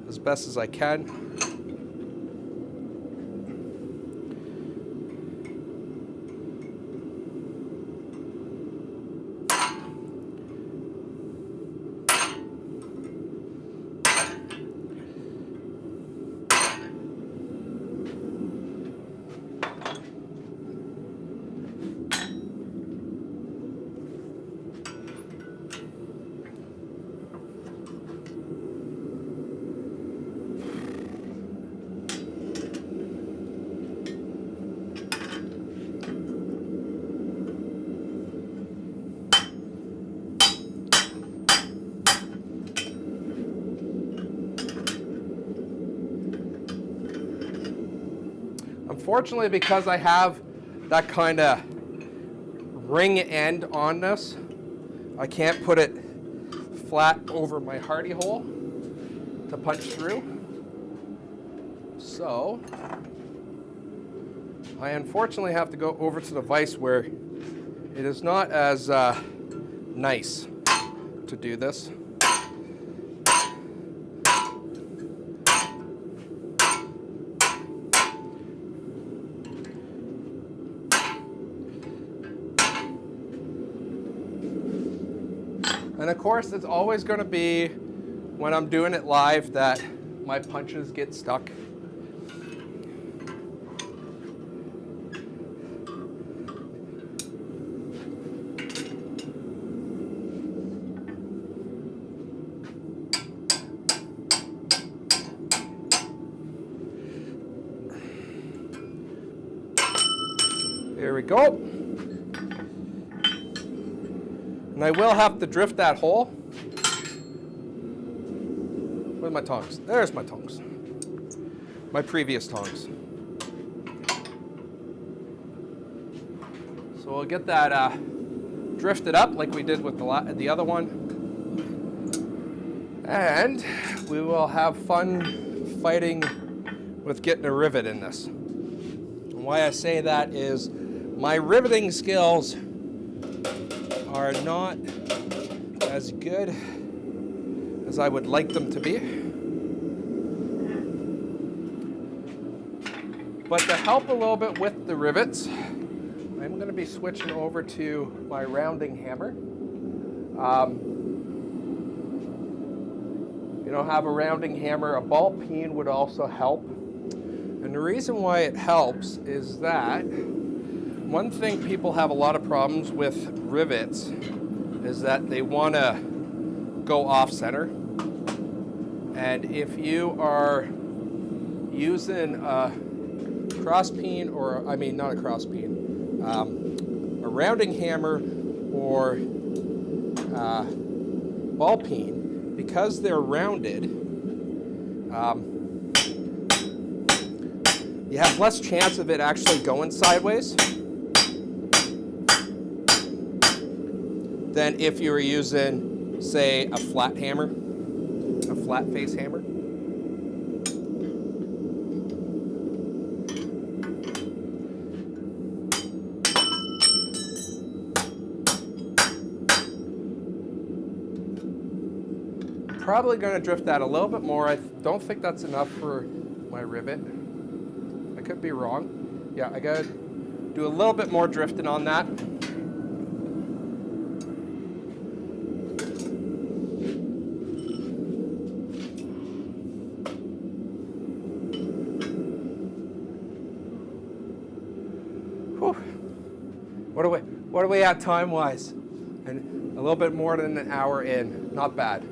as best as I can. Unfortunately, because I have that kind of ring end on this, I can't put it flat over my hardy hole to punch through. So I unfortunately have to go over to the vise where it is not as nice to do this. And of course, it's always going to be when I'm doing it live that my punches get stuck. There we go. And I will have to drift that hole. Where's my tongs? There's my tongs. My previous tongs. So we'll get that drifted up like we did with the other one. And we will have fun fighting with getting a rivet in this. And why I say that is my riveting skills are not as good as I would like them to be. But to help a little bit with the rivets, I'm going to be switching over to my rounding hammer. You don't have a rounding hammer, a ball peen would also help. And the reason why it helps is that one thing people have a lot of problems with rivets is that they want to go off center. And if you are using a cross peen, or I mean not a cross peen, a rounding hammer or ball peen, because they're rounded, you have less chance of it actually going sideways than if you were using, say, a flat hammer, a flat face hammer. Probably going to drift that a little bit more. I don't think that's enough for my rivet. I could be wrong. Yeah, I got to do a little bit more drifting on that. What are we at time-wise? And a little bit more than an hour in. Not bad.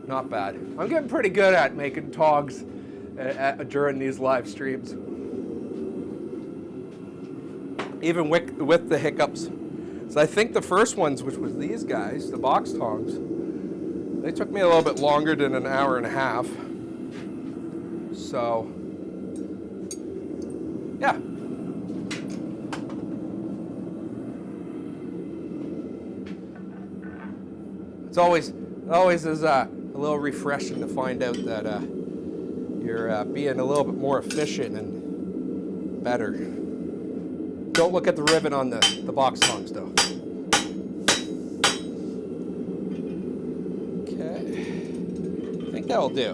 Not bad. I'm getting pretty good at making tongs during these live streams. Even with the hiccups. So I think the first ones, which was these guys, the box tongs, they took me a little bit longer than an hour and a half. So, yeah. It always is a little refreshing to find out that you're being a little bit more efficient and better. Don't look at the rivet on the box tongs though. that'll do.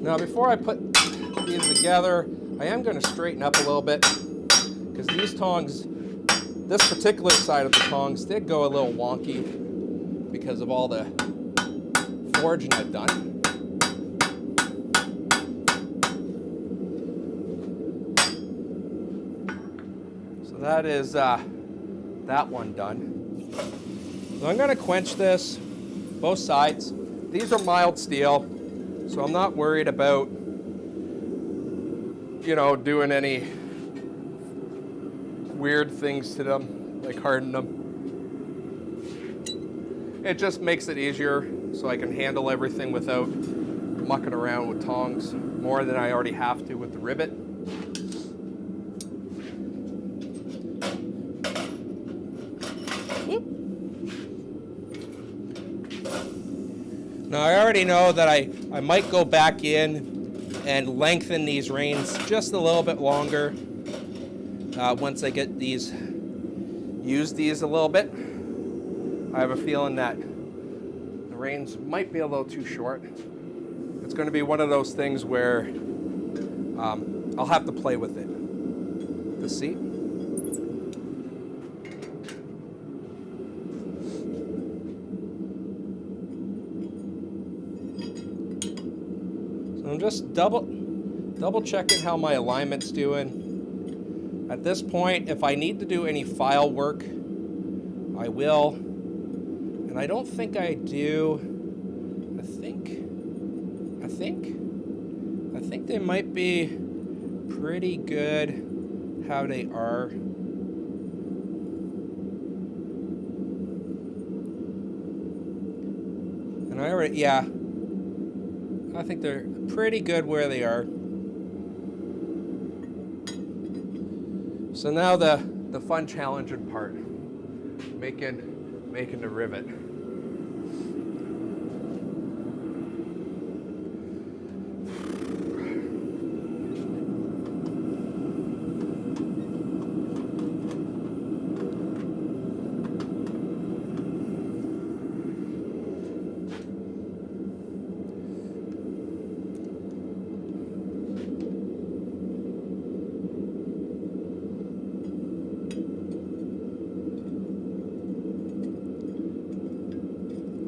Now, before I put these together, I am going to straighten up a little bit, because these tongs, this particular side of the tongs did go a little wonky because of all the forging I've done. So that is that one done. So I'm going to quench this, both sides. These are mild steel, so I'm not worried about, you know, doing any weird things to them, like harden them. It just makes it easier so I can handle everything without mucking around with tongs more than I already have to with the rivet. Whoop. Now I already know that I might go back in and lengthen these reins just a little bit longer once I get these, use these a little bit. I have a feeling that the reins might be a little too short. It's going to be one of those things where I'll have to play with it to see. So I'm just double checking how my alignment's doing. At this point, if I need to do any file work, I will. And I don't think I do. I think they might be pretty good how they are. And I already, yeah, I think they're pretty good where they are. So now the fun challenging part, making the rivet.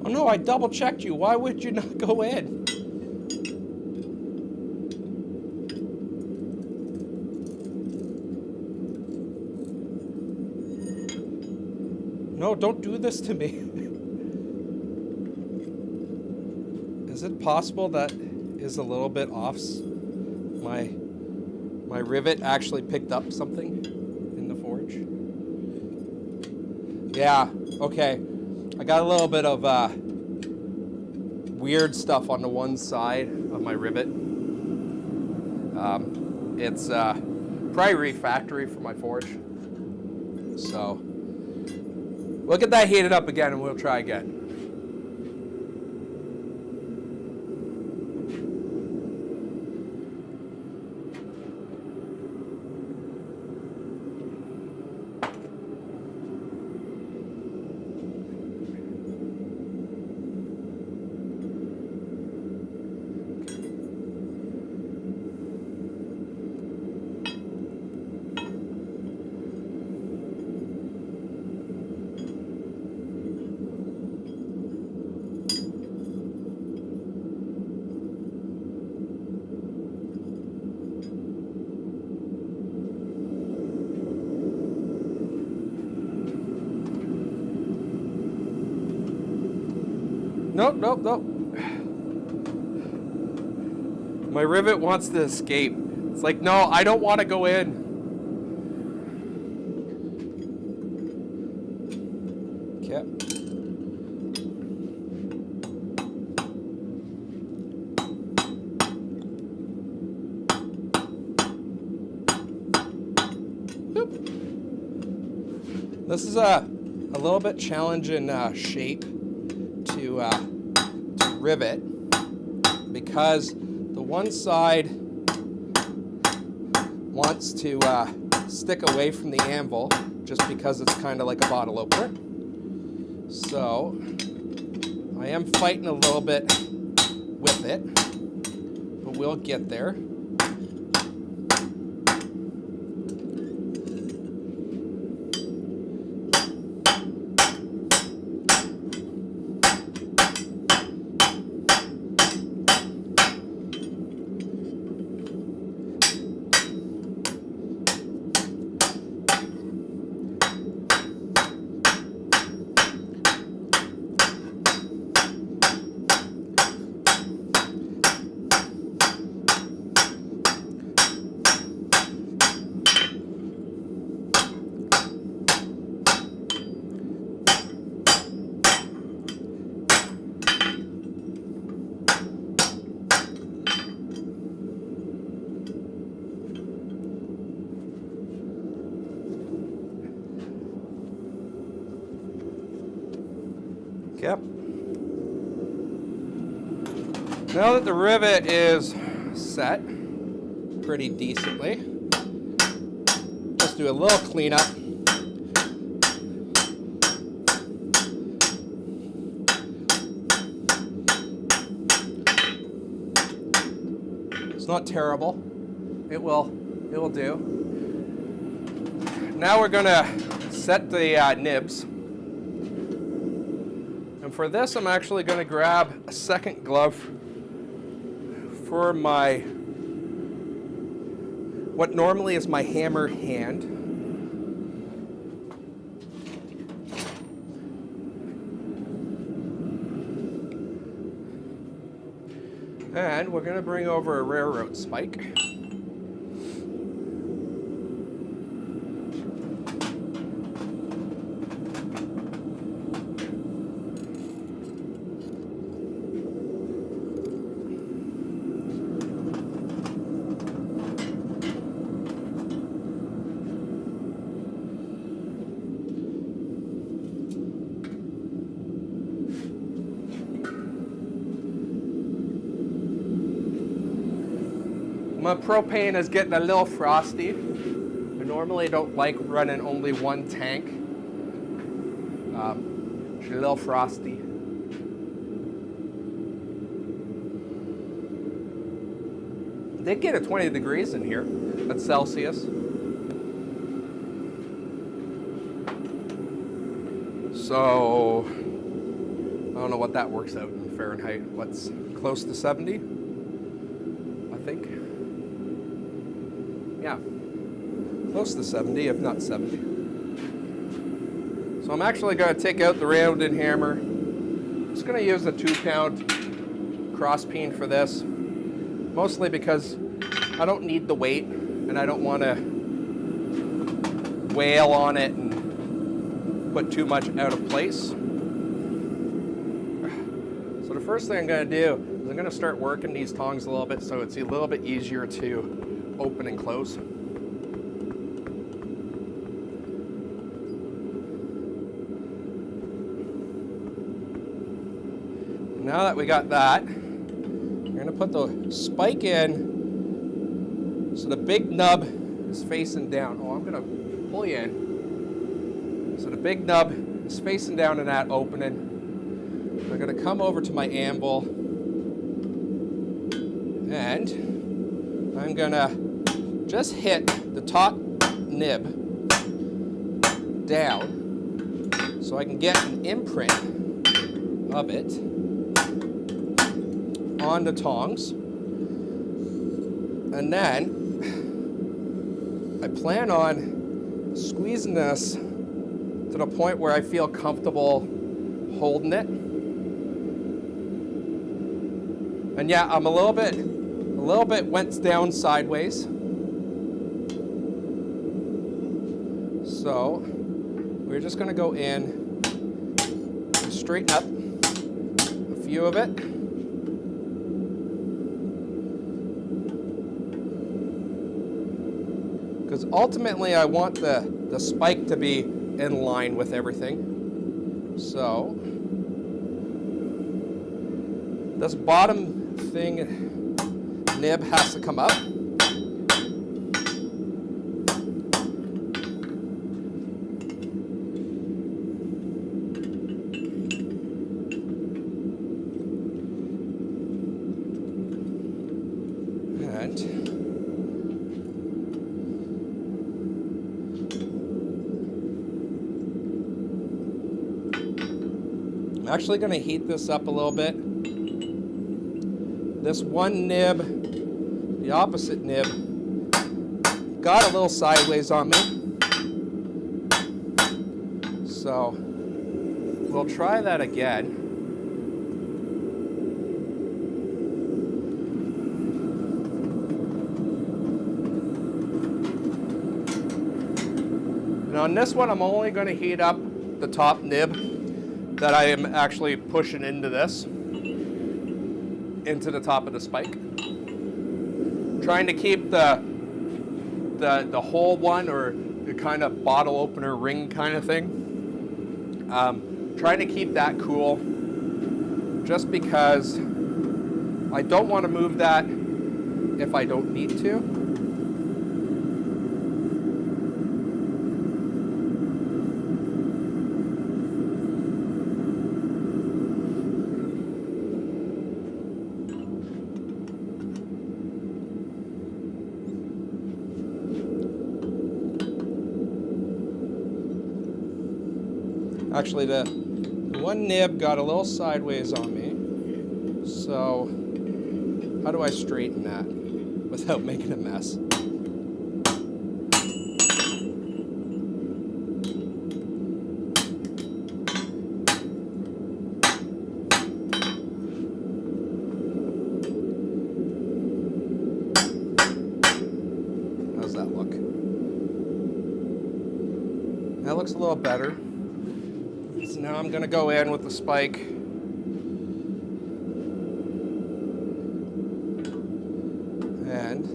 Oh no, I double checked you. Why would you not go in? No, don't do this to me. Is it possible that is a little bit off? My rivet actually picked up something in the forge. Yeah, okay. I got a little bit of weird stuff on the one side of my rivet. It's probably refactory for my forge. So we'll get that heated up again and we'll try again. Nope. My rivet wants to escape. It's like, no, I don't want to go in. Okay. Boop. This is a little bit challenging shape to rivet, because the one side wants to stick away from the anvil just because it's kind of like a bottle opener. So I am fighting a little bit with it, but we'll get there. Yep. Now that the rivet is set pretty decently, just do a little cleanup. It's not terrible. It will do. Now we're gonna set the nibs. And for this, I'm actually going to grab a second glove for my, what normally is my hammer hand. And we're going to bring over a railroad spike. My propane is getting a little frosty. I normally don't like running only one tank. It's a little frosty. They get a 20 degrees in here. That's Celsius. So I don't know what that works out in Fahrenheit. What's close to 70? I think. Yeah, close to 70, if not 70. So I'm actually going to take out the rounded hammer. I'm just going to use a 2-pound cross peen for this, mostly because I don't need the weight and I don't want to wail on it and put too much out of place. So the first thing I'm going to do is I'm going to start working these tongs a little bit so it's a little bit easier to open and close. Now that we got that, we're going to put the spike in so the big nub is facing down. Oh, I'm going to pull you in. So the big nub is facing down in that opening. I'm going to come over to my anvil and I'm going to just hit the top nib down so I can get an imprint of it on the tongs. And then I plan on squeezing this to the point where I feel comfortable holding it. And yeah, I'm a little bit went down sideways. So we're just going to go in and straighten up a few of it. Because ultimately I want the spike to be in line with everything. So this bottom thing nib has to come up. And I'm actually going to heat this up a little bit. This one nib, the opposite nib, got a little sideways on me. So we'll try that again. And on this one, I'm only going to heat up the top nib that I am actually pushing into this, into the top of the spike. Trying to keep the whole one, or the kind of bottle opener ring kind of thing. Trying to keep that cool, just because I don't want to move that if I don't need to. Actually, the one nib got a little sideways on me, so how do I straighten that without making a mess? How's that look? That looks a little better. So now I'm going to go in with the spike. And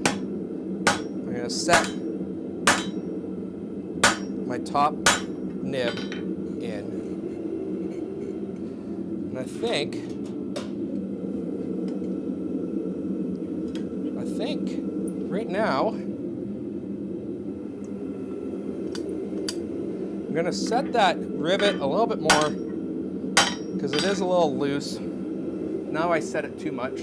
I'm going to set my top nib in. And I think right now I'm going to set that rivet a little bit more because it is a little loose. Now I set it too much.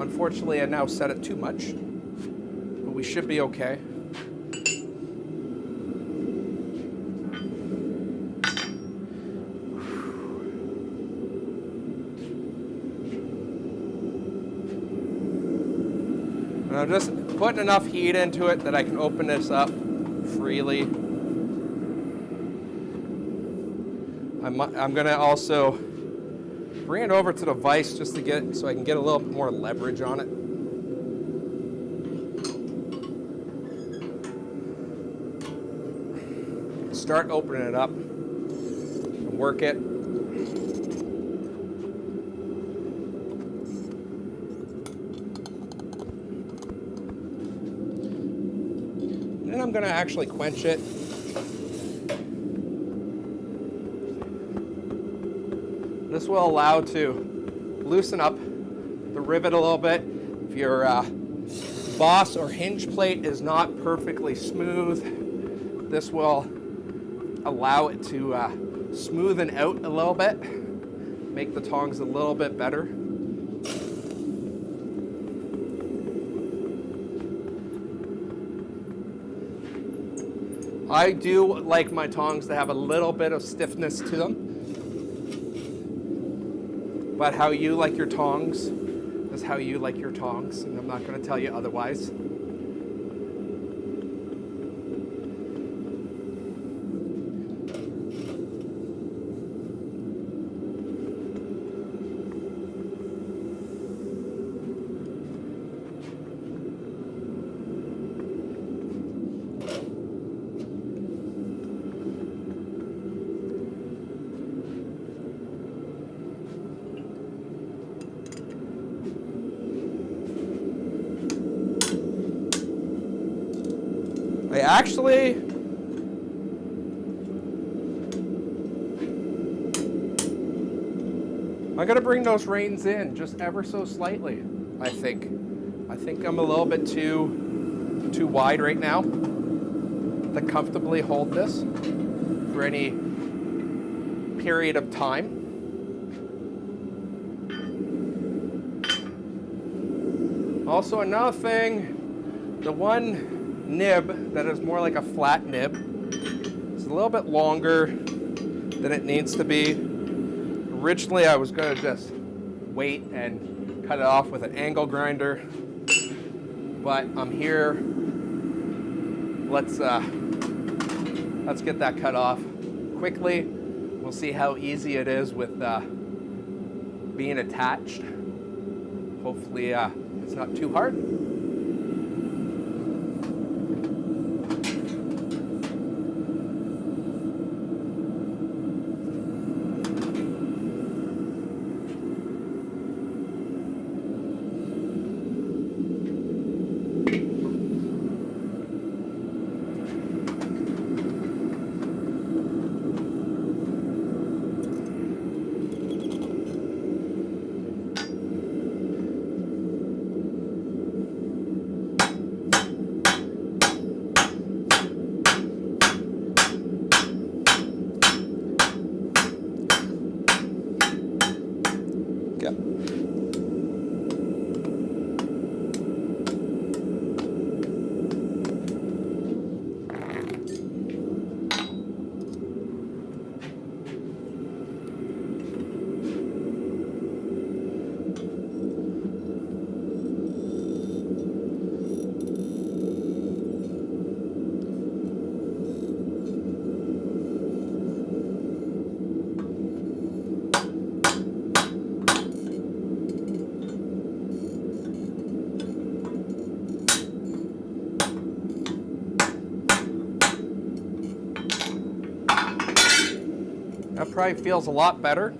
Unfortunately, I now set it too much, but we should be okay. And I'm just putting enough heat into it that I can open this up freely. I'm gonna also bring it over to the vise just to get, so I can get a little bit more leverage on it. Start opening it up and work it. Then I'm going to actually quench it. This will allow to loosen up the rivet a little bit. If your boss or hinge plate is not perfectly smooth, this will allow it to smoothen out a little bit, make the tongs a little bit better. I do like my tongs to have a little bit of stiffness to them. But how you like your tongs is how you like your tongs, and I'm not going to tell you otherwise. Actually, I'm gonna bring those reins in just ever so slightly. I think I'm a little bit too wide right now to comfortably hold this for any period of time. Also, another thing, the one nib that is more like a flat nib is a little bit longer than it needs to be. Originally, I was going to just wait and cut it off with an angle grinder, but I'm here. Let's get that cut off quickly. We'll see how easy it is with being attached. Hopefully it's not too hard. That probably feels a lot better.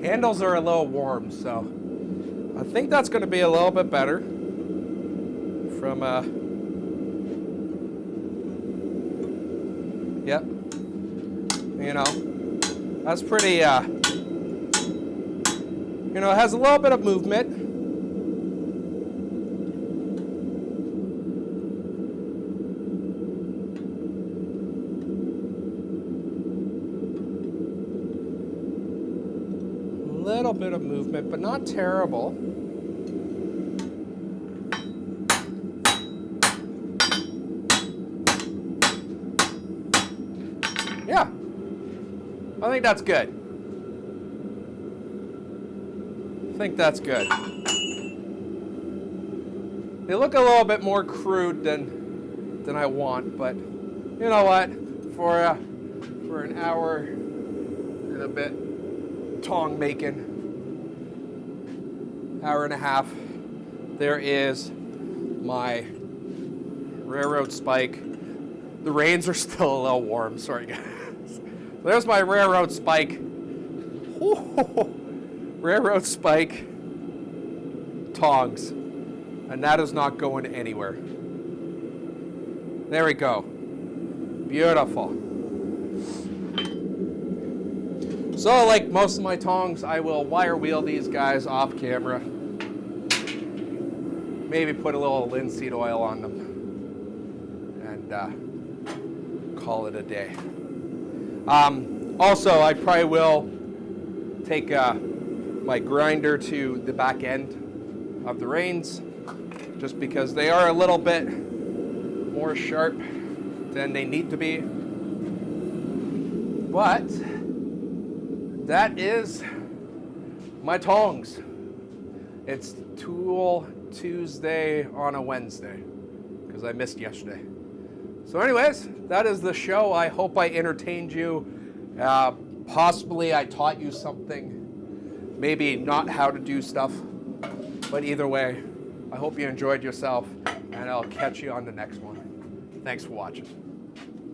Handles are a little warm, so I think that's going to be a little bit better from yep, you know, that's pretty you know, it has a little bit of movement. Little bit of movement, but not terrible. Yeah, I think that's good. I think that's good. They look a little bit more crude than I want, but you know what? For an hour and a bit tong making, hour and a half, there is my railroad spike. The reins are still a little warm, sorry guys. There's my railroad spike. Ooh, railroad spike tongs, and that is not going anywhere. There we go. Beautiful. So like most of my tongs, I will wire wheel these guys off camera. Maybe put a little linseed oil on them and call it a day. Also, I probably will take my grinder to the back end of the reins, just because they are a little bit more sharp than they need to be. But that is my tongs. It's Tool Tuesday on a Wednesday, because I missed yesterday. So anyways, that is the show. I hope I entertained you. Possibly I taught you something. Maybe not how to do stuff. But either way, I hope you enjoyed yourself, and I'll catch you on the next one. Thanks for watching.